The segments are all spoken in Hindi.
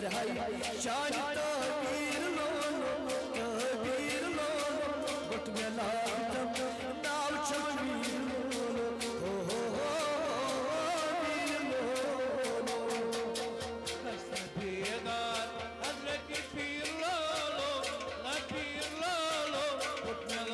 कर शान तबीर लोलो बट में नाव छवीर लोलो हो वीर लोलो बेदार हजरत पीर लोलो पीर लोलो बट में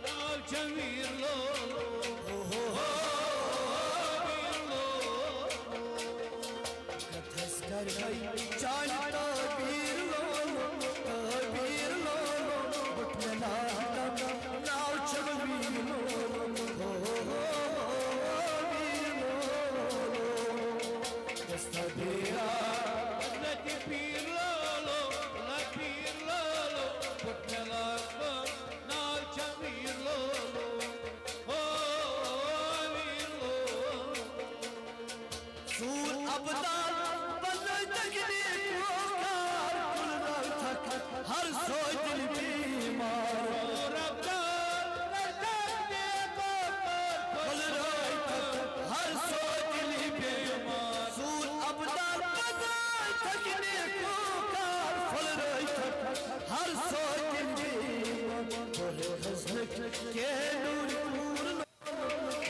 नाव छवीर लोलो कर शान तबीर लोलो बट में नाव छवीर लोलो वीर लोलो दस्तबेरा हजरत पीर लोलो बट में नाव छवीर लोलो वीर लोलो सूर अबदाल हर सोच दिल बीमार हर सोच दिल बीमार सूर अबदाल थकने को कार फल रही हर सोच दिल बीमार के नूर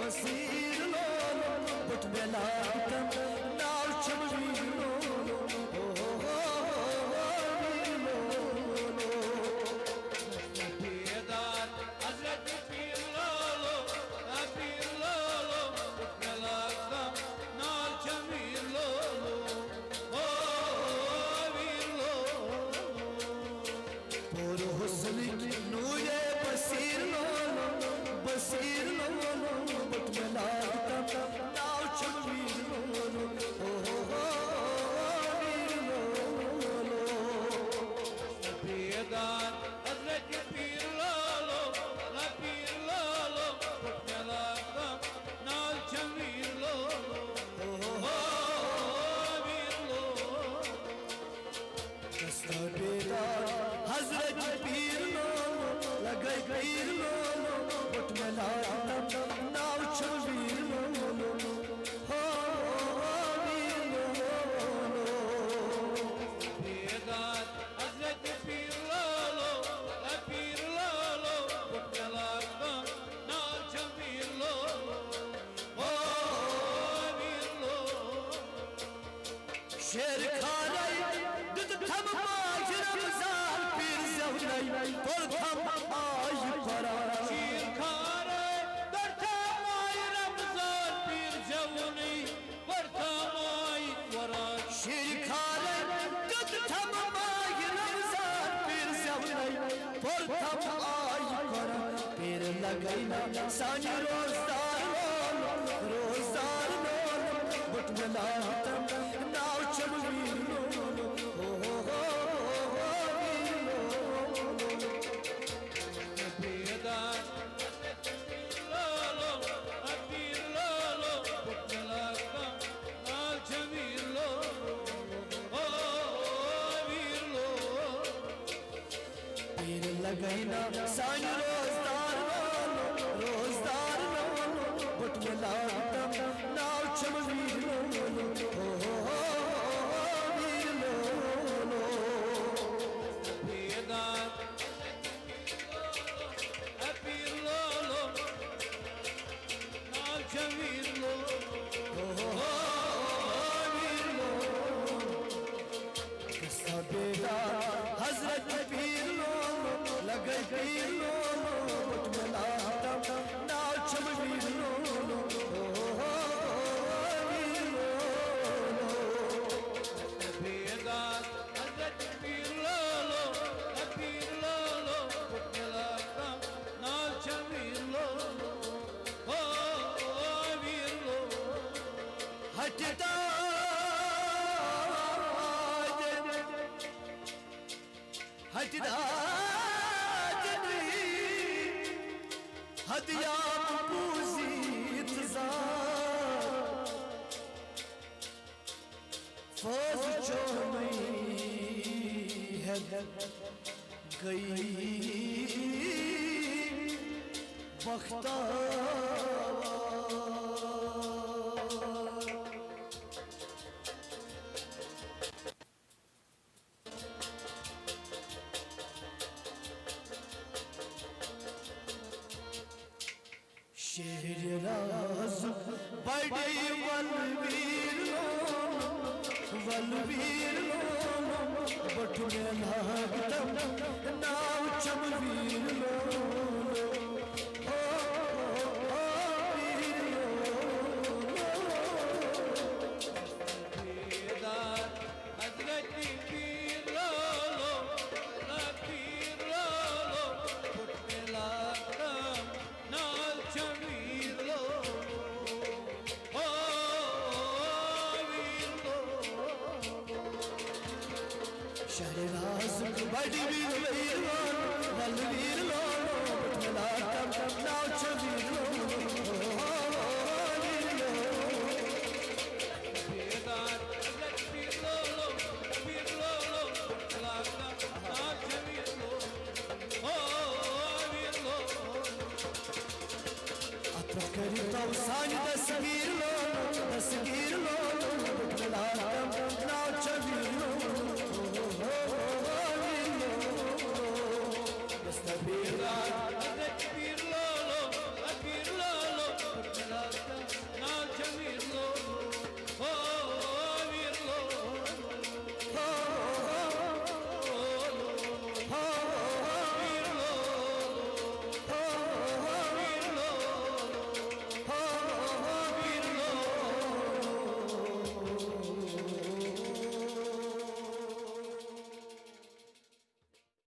वसीर लोलो बट में नाव छवीर लोलो नूरे बसीर लोलो बट में नाव छवीर लोलो वीर लोलो बेदार हजरत पीर लोलो बट में नाव छवीर लोलो वीर लोलो दस्तबेदार हजरत पीर लोलो लगे पीर लोलो बट में नाव छवीर लोलो वीर लोलो बेदार हजरत पीर लोलो बट में नाव छवीर लोलो वीर लोलो शेर खाने दुद थम पाज रमजान पीर जवनाई पर थम आई परा शीर खाने दरथा माई रमजान पीर जवनी बरथा माई वरा शेर खाने दुद थम पाज रमजान पीर जवनाई पर थम आई परा पीर लगाईना सानी रोजदार लोलो बट में नाव छवीर लोलो वीर लोलो बेदार लोलो पीर लोलो बट में नाव छवीर लोलो वीर लोलो पीर लगाईना सानी रोजदार लोलो बट में नाव छवीर लोलो वीर लोलो बेदार पीर लोलो नाव छवीर लोलो वीर लोलो दस्तबेदार हजरत पीर लोलो लगे पीर लोलो बट में नाव छवीर लोलो वीर लोलो बेदार हजरत पीर लोलो बट में नाव छवीर लोलो वीर लोलो हटदा हदिया पूजी इंतजार फौज जो नहीं है गई बख्ता शहर राज बड़े वलवीर बट में लागतम नाव चमवीर शहराज बड़ी वीर वलवीर नाव चवीर करी तो सानी दसगीर लो